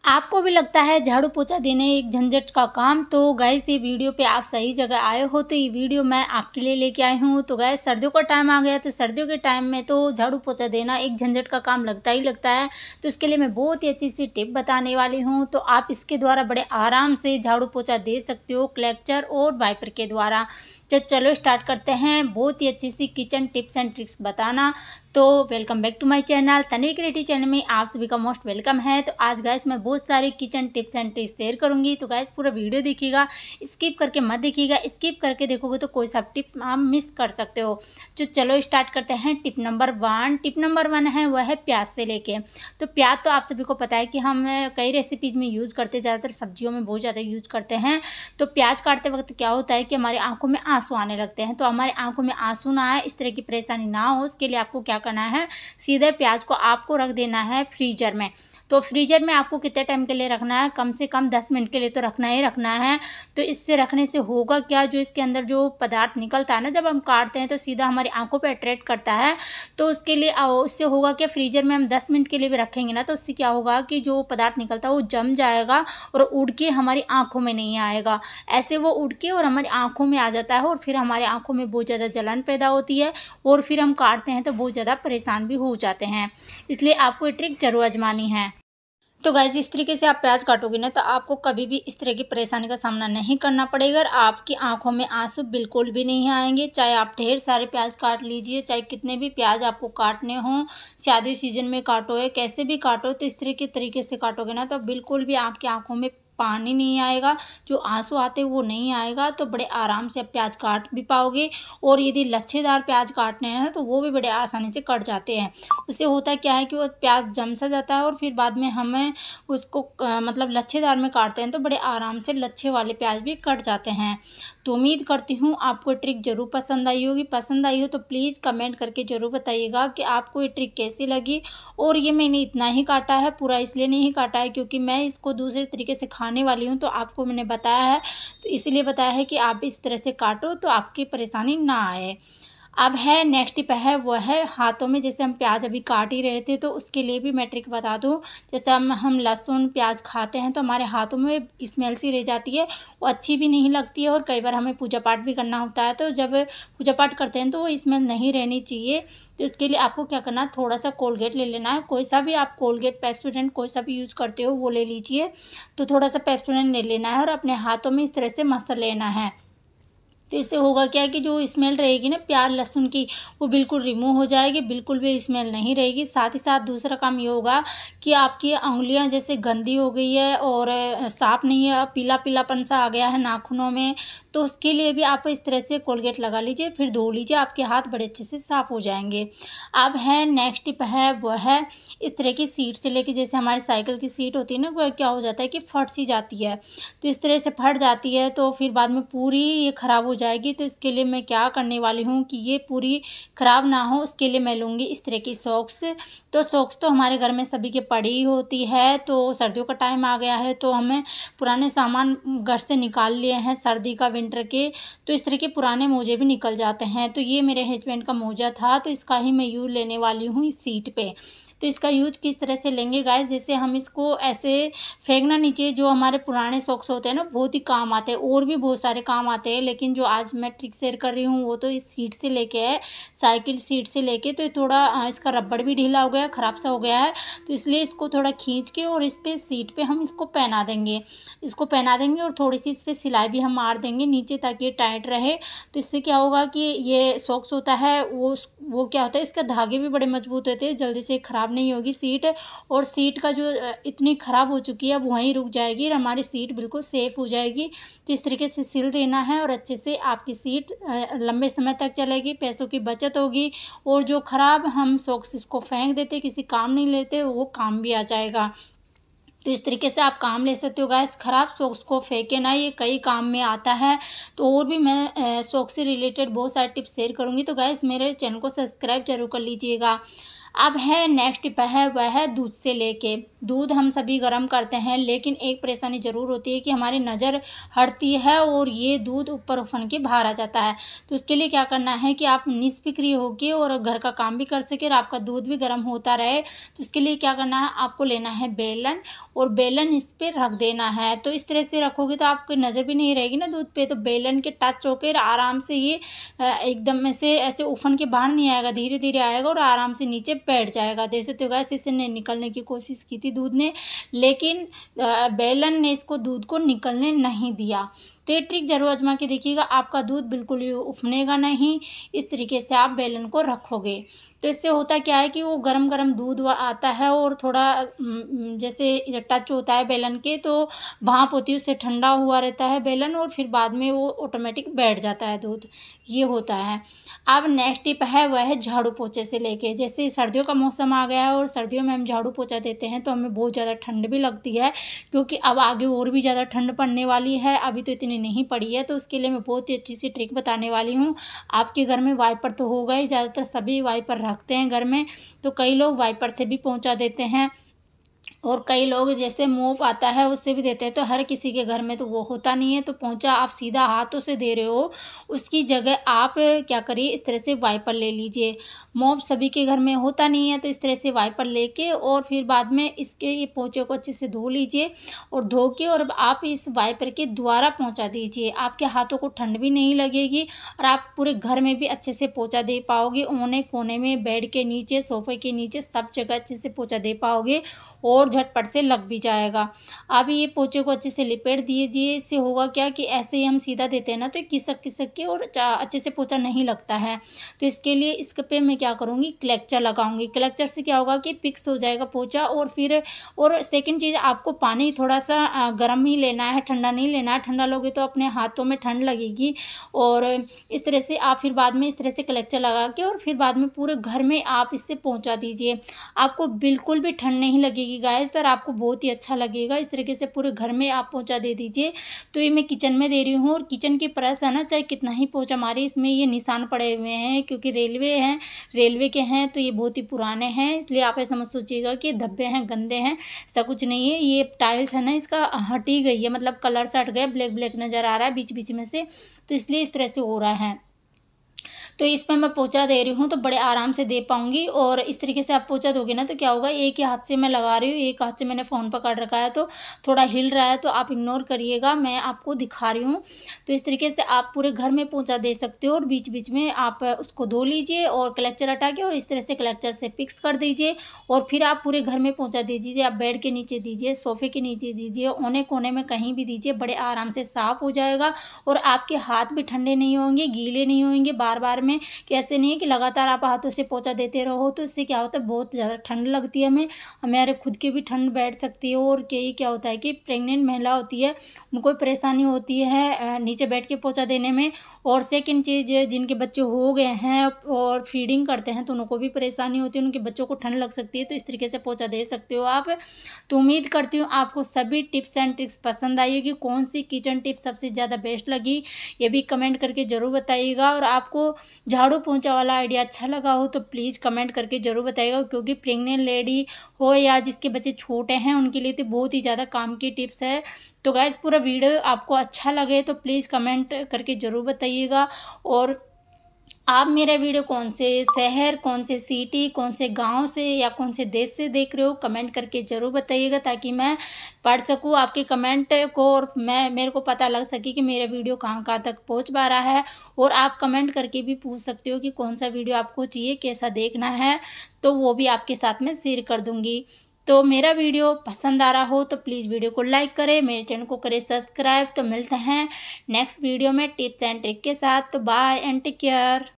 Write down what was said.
आपको भी लगता है झाड़ू पोछा देने एक झंझट का काम, तो गाइस ये वीडियो पे आप सही जगह आए हो। तो ये वीडियो मैं आपके लिए लेके आई हूँ। तो गाइस सर्दियों का टाइम आ गया, तो सर्दियों के टाइम में तो झाड़ू पोछा देना एक झंझट का काम लगता ही लगता है। तो इसके लिए मैं बहुत ही अच्छी सी टिप बताने वाली हूँ। तो आप इसके द्वारा बड़े आराम से झाड़ू पोछा दे सकते हो क्लेक्चर और वाइपर के द्वारा। तो चलो स्टार्ट करते हैं बहुत ही अच्छी सी किचन टिप्स एंड ट्रिक्स बताना। तो welcome back to my channel Tanvi creative channel में आप सभी का मोस्ट वेलकम है। तो आज गाइस मैं बहुत सारे kitchen tips and tricks share करूंगी। तो गाइस पूरा वीडियो देखिएगा, स्किप करके मत देखिएगा। स्किप करके देखोगे तो कोई सा टिप आप मिस कर सकते हो। तो चलो स्टार्ट करते हैं। Tip number 1। टिप नंबर 1 है वह है प्याज से लेके। तो प्याज तो आप सभी को पता है कि हम कई रेसिपीज में यूज़ करते, ज़्यादातर सब्जियों में बहुत ज़्यादा यूज करते हैं। तो प्याज काटते वक्त क्या होता है कि हमारी आंखों में आंसू आने लगते हैं। तो हमारे आंखों में आंसू ना आए, इस तरह की परेशानी ना हो, उसके लिए आपको क्या करना है, सीधे प्याज को आपको रख देना है फ्रीजर में। तो फ्रीजर में आपको कितने टाइम के लिए रखना है, कम से कम 10 मिनट के लिए तो रखना ही रखना है। तो इससे रखने से होगा क्या, जो इसके अंदर जो पदार्थ निकलता है ना, जब हम काटते हैं तो सीधा हमारी आंखों पे अट्रैक्ट करता है। तो उसके लिए उससे होगा कि फ्रीजर में हम 10 मिनट के लिए भी रखेंगे ना, तो उससे क्या होगा कि जो पदार्थ निकलता है वो जम जाएगा और उड़ के हमारी आंखों में नहीं आएगा। ऐसे वो उड़ के और हमारी आंखों में आ जाता है और फिर हमारी आंखों में बहुत ज़्यादा जलन पैदा होती है और फिर हम काटते हैं तो बहुत ज़्यादा परेशान भी हो जाते हैं। इसलिए आपको ये ट्रिक जरूर आजमानी है। तो गाइस इस तरीके से आप प्याज काटोगे ना, तो आपको कभी भी इस तरह की परेशानी का सामना नहीं करना पड़ेगा। आपकी आंखों में आंसू बिल्कुल भी नहीं आएंगे। चाहे आप ढेर सारे प्याज काट लीजिए, चाहे कितने भी प्याज आपको काटने हों, शादी सीजन में काटो या कैसे भी काटो, तो इस तरह के तरीके से काटोगे ना तो बिल्कुल भी आपकी आंखों में पानी नहीं आएगा, जो आंसू आते हैं वो नहीं आएगा। तो बड़े आराम से आप प्याज काट भी पाओगे। और यदि लच्छेदार प्याज काटने हैं तो वो भी बड़े आसानी से कट जाते हैं। उससे होता क्या है कि वो प्याज जम सा जाता है और फिर बाद में हमें उसको मतलब लच्छेदार में काटते हैं तो बड़े आराम से लच्छे वाले प्याज भी कट जाते हैं। तो उम्मीद करती हूँ आपको ट्रिक ज़रूर पसंद आई होगी। पसंद आई हो तो प्लीज़ कमेंट करके ज़रूर बताइएगा कि आपको ये ट्रिक कैसी लगी। और ये मैंने इतना ही काटा है, पूरा इसलिए नहीं काटा है क्योंकि मैं इसको दूसरे तरीके से खाने वाली हूँ, तो आपको मैंने बताया है, तो इसलिए बताया है कि आप इस तरह से काटो तो आपकी परेशानी ना आए। अब है नेक्स्ट टिप है वो है हाथों में। जैसे हम प्याज अभी काट ही रहे थे तो उसके लिए भी मैं ट्रिक बता दूं। जैसे हम लहसुन प्याज खाते हैं तो हमारे हाथों में स्मेल सी रह जाती है, वो अच्छी भी नहीं लगती है। और कई बार हमें पूजा पाठ भी करना होता है, तो जब पूजा पाठ करते हैं तो वो स्मेल नहीं रहनी चाहिए। तो इसके लिए आपको क्या करना है, थोड़ा सा कोलगेट ले लेना है। कोई सा भी आप कोलगेट, पेप्सोडेंट कोई सा भी यूज़ करते हो वो ले लीजिए। तो थोड़ा सा पेप्सोडेंट ले लेना है और अपने हाथों में इस तरह से मसल लेना है। तो इससे होगा क्या कि जो स्मेल रहेगी ना प्याज लहसुन की, वो बिल्कुल रिमूव हो जाएगी, बिल्कुल भी स्मेल नहीं रहेगी। साथ ही साथ दूसरा काम ये होगा कि आपकी उंगलियां जैसे गंदी हो गई है और साफ नहीं है, पीला पीलापन सा आ गया है नाखूनों में, तो उसके लिए भी आप इस तरह से कोलगेट लगा लीजिए, फिर धो लीजिए, आपके हाथ बड़े अच्छे से साफ हो जाएंगे। अब है नेक्स्ट टिप है वो है इस तरह की सीट से लेके, जैसे हमारी साइकिल की सीट होती है ना, वो क्या हो जाता है कि फट सी जाती है। तो इस तरह से फट जाती है तो फिर बाद में पूरी ये ख़राब हो जाएगी। तो इसके लिए मैं क्या करने वाली हूँ कि ये पूरी ख़राब ना हो, उसके लिए मैं लूँगी इस तरह की सॉक्स। तो सॉक्स तो हमारे घर में सभी के पड़ी होती है। तो सर्दियों का टाइम आ गया है तो हमें पुराने सामान घर से निकाल लिए हैं सर्दी का, विंटर के। तो इस तरह के पुराने मोजे भी निकल जाते हैं। तो ये मेरे हस्बैंड का मोजा था, तो इसका ही मैं यूज़ लेने वाली हूँ इस सीट पे। तो इसका यूज किस तरह से लेंगे गाइस, जैसे हम इसको ऐसे फेंकना नीचे। जो हमारे पुराने सॉक्स होते हैं ना बहुत ही काम आते हैं, और भी बहुत सारे काम आते हैं, लेकिन जो आज मैं ट्रिक शेयर कर रही हूँ वो तो इस सीट से लेके है, साइकिल सीट से लेके। तो ये थोड़ा इसका रबड़ भी ढीला हो गया, ख़राब सा हो गया है। तो इसलिए इसको थोड़ा खींच के और इस पर सीट पे हम इसको पहना देंगे। इसको पहना देंगे और थोड़ी सी इस पर सिलाई भी हम मार देंगे नीचे ताकि ये टाइट रहे। तो इससे क्या होगा कि ये सॉक्स होता है वो क्या होता है, इसका धागे भी बड़े मजबूत होते हैं, जल्दी से ख़राब नहीं होगी सीट। और सीट का जो इतनी ख़राब हो चुकी है अब वहीं रुक जाएगी और हमारी सीट बिल्कुल सेफ़ हो जाएगी। तो इस तरीके से सिल देना है और अच्छे से आपकी सीट लंबे समय तक चलेगी, पैसों की बचत होगी। और जो ख़राब हम सॉक्स इसको फेंक देते, किसी काम नहीं लेते, वो काम भी आ जाएगा। तो इस तरीके से आप काम ले सकते हो गाइस। ख़राब सॉक्स को फेंके ना, ये कई काम में आता है। तो और भी मैं सॉक्स से रिलेटेड बहुत सारे टिप्स शेयर करूँगी। तो गाइस मेरे चैनल को सब्सक्राइब जरूर कर लीजिएगा। अब है नेक्स्ट टिप है वह है दूध से लेके। दूध हम सभी गर्म करते हैं, लेकिन एक परेशानी ज़रूर होती है कि हमारी नज़र हटती है और ये दूध ऊपर उफन के बाहर आ जाता है। तो उसके लिए क्या करना है कि आप निष्फ़िक्र होके और घर का काम भी कर सकें और आपका दूध भी गर्म होता रहे। तो उसके लिए क्या करना है, आपको लेना है बेलन और बेलन इस पर रख देना है। तो इस तरह से रखोगे तो आपकी नज़र भी नहीं रहेगी ना दूध पे, तो बेलन के टच होकर आराम से ये एकदम से ऐसे उफन के बाहर नहीं आएगा, धीरे धीरे आएगा और आराम से नीचे बैठ जाएगा। जैसे तो गैस इसने निकलने की कोशिश की थी दूध ने, लेकिन बेलन ने इसको दूध को निकलने नहीं दिया। तो ये ट्रिक जरूर आजमा के देखिएगा, आपका दूध बिल्कुल ही उफनेगा नहीं। इस तरीके से आप बेलन को रखोगे तो इससे होता क्या है कि वो गरम गरम दूध आता है और थोड़ा जैसे टच होता है बेलन के तो भाप होती है, उससे ठंडा हुआ रहता है बेलन और फिर बाद में वो ऑटोमेटिक बैठ जाता है दूध, ये होता है। अब नेक्स्ट टिप है वह है झाड़ू पोछे से लेके। जैसे सर्दियों का मौसम आ गया है और सर्दियों में हम झाड़ू पोछा देते हैं तो हमें बहुत ज़्यादा ठंड भी लगती है, क्योंकि अब आगे और भी ज़्यादा ठंड पड़ने वाली है, अभी तो इतनी नहीं पड़ी है। तो उसके लिए मैं बहुत ही अच्छी सी ट्रिक बताने वाली हूँ। आपके घर में वाइपर तो होगा ही, ज़्यादातर सभी वाइपर रखते हैं घर में, तो कई लोग वाइपर से भी पोंछा देते हैं और कई लोग जैसे मोप आता है उससे भी देते हैं। तो हर किसी के घर में तो वो होता नहीं है, तो पोंछा आप सीधा हाथों से दे रहे हो, उसकी जगह आप क्या करिए इस तरह से वाइपर ले लीजिए। मोप सभी के घर में होता नहीं है, तो इस तरह से वाइपर लेके और फिर बाद में इसके ये पोंछे को अच्छे से धो लीजिए और धो के और आप इस वाइपर के द्वारा पोंछा दीजिए। आपके हाथों को ठंड भी नहीं लगेगी और आप पूरे घर में भी अच्छे से पोंछा दे पाओगे। कोने कोने में, बेड के नीचे, सोफे के नीचे, सब जगह अच्छे से पोंछा दे पाओगे और झटपट से लग भी जाएगा। अब ये पोंछे को अच्छे से लिपेट दीजिए। इससे होगा क्या कि ऐसे ही हम सीधा देते हैं ना तो खिसक खिसक के और अच्छे से पोंछा नहीं लगता है। तो इसके लिए इस पे मैं क्या करूँगी, क्लेक्चर लगाऊंगी। क्लेक्चर से क्या होगा कि फिक्स हो जाएगा पोंछा। और सेकंड चीज़, आपको पानी थोड़ा सा गर्म ही लेना है, ठंडा नहीं लेना है। ठंडा लोगे तो अपने हाथों में ठंड लगेगी और इस तरह से आप फिर बाद में इस तरह से क्लेक्चर लगा के और फिर बाद में पूरे घर में आप इससे पोंछा दीजिए। आपको बिल्कुल भी ठंड नहीं लगेगी गाइस सर, आपको बहुत ही अच्छा लगेगा। इस तरीके से पूरे घर में आप पोंछा दे दीजिए। तो ये मैं किचन में दे रही हूँ और किचन की प्रेस है ना, चाहे कितना ही पोंछा मारे इसमें ये निशान पड़े हुए हैं, क्योंकि रेलवे के हैं तो ये बहुत ही पुराने हैं, इसलिए आप ऐसा मत सोचिएगा कि धब्बे हैं, गंदे हैं, ऐसा कुछ नहीं है। ये टाइल्स है ना, इसका हट ही गई है, मतलब कलर से हट गया, ब्लैक ब्लैक नज़र आ रहा है बीच बीच में से, तो इसलिए इस तरह से हो रहा है। तो इस पर मैं पोंछा दे रही हूँ तो बड़े आराम से दे पाऊंगी। और इस तरीके से आप पोंछा दोगे ना तो क्या होगा, एक ही हाथ से मैं लगा रही हूँ, एक हाथ से मैंने फ़ोन पकड़ रखा है तो थोड़ा हिल रहा है, तो आप इग्नोर करिएगा, मैं आपको दिखा रही हूँ। तो इस तरीके से आप पूरे घर में पोंछा दे सकते हो और बीच बीच में आप उसको धो लीजिए और कलेक्चर हटा के और इस तरह से कलेक्चर से फिक्स कर दीजिए और फिर आप पूरे घर में पोंछा दे दीजिए। आप बेड के नीचे दीजिए, सोफे के नीचे दीजिए, कोने कोने में कहीं भी दीजिए, बड़े आराम से साफ हो जाएगा और आपके हाथ भी ठंडे नहीं होंगे, गीले नहीं होंगे बार बार में। कैसे नहीं है कि लगातार आप हाथों से पोंछा देते रहो, तो इससे क्या होता है, बहुत ज़्यादा ठंड लगती है हमें, हमारे खुद की भी ठंड बैठ सकती है। और क्या होता है कि प्रेग्नेंट महिला होती है उनको परेशानी होती है नीचे बैठ के पोंछा देने में। और सेकंड चीज़, जिनके बच्चे हो गए हैं और फीडिंग करते हैं तो उनको भी परेशानी होती है, उनके बच्चों को ठंड लग सकती है, तो इस तरीके से पोंछा दे सकते हो आप। तो उम्मीद करती हूँ आपको सभी टिप्स एंड ट्रिक्स पसंद आई होगी। कौन सी किचन टिप सबसे ज़्यादा बेस्ट लगी ये भी कमेंट करके ज़रूर बताइएगा। और आपको झाड़ू पोंछा वाला आइडिया अच्छा लगा हो तो प्लीज़ कमेंट करके ज़रूर बताइएगा, क्योंकि प्रेग्नेंट लेडी हो या जिसके बच्चे छोटे हैं उनके लिए तो बहुत ही ज़्यादा काम की टिप्स है। तो गाइस पूरा वीडियो आपको अच्छा लगे तो प्लीज़ कमेंट करके ज़रूर बताइएगा। और आप मेरा वीडियो कौन से शहर, कौन से सिटी, कौन से गांव से या कौन से देश से देख रहे हो कमेंट करके ज़रूर बताइएगा, ताकि मैं पढ़ सकूं आपके कमेंट को और मेरे को पता लग सके कि मेरा वीडियो कहां कहां तक पहुंच पा रहा है। और आप कमेंट करके भी पूछ सकते हो कि कौन सा वीडियो आपको चाहिए, कैसा देखना है, तो वो भी आपके साथ में शेयर कर दूँगी। तो मेरा वीडियो पसंद आ रहा हो तो प्लीज़ वीडियो को लाइक करें, मेरे चैनल को करें सब्सक्राइब। तो मिलते हैं नेक्स्ट वीडियो में टिप्स एंड ट्रिक के साथ। तो बाय एंड टेक केयर।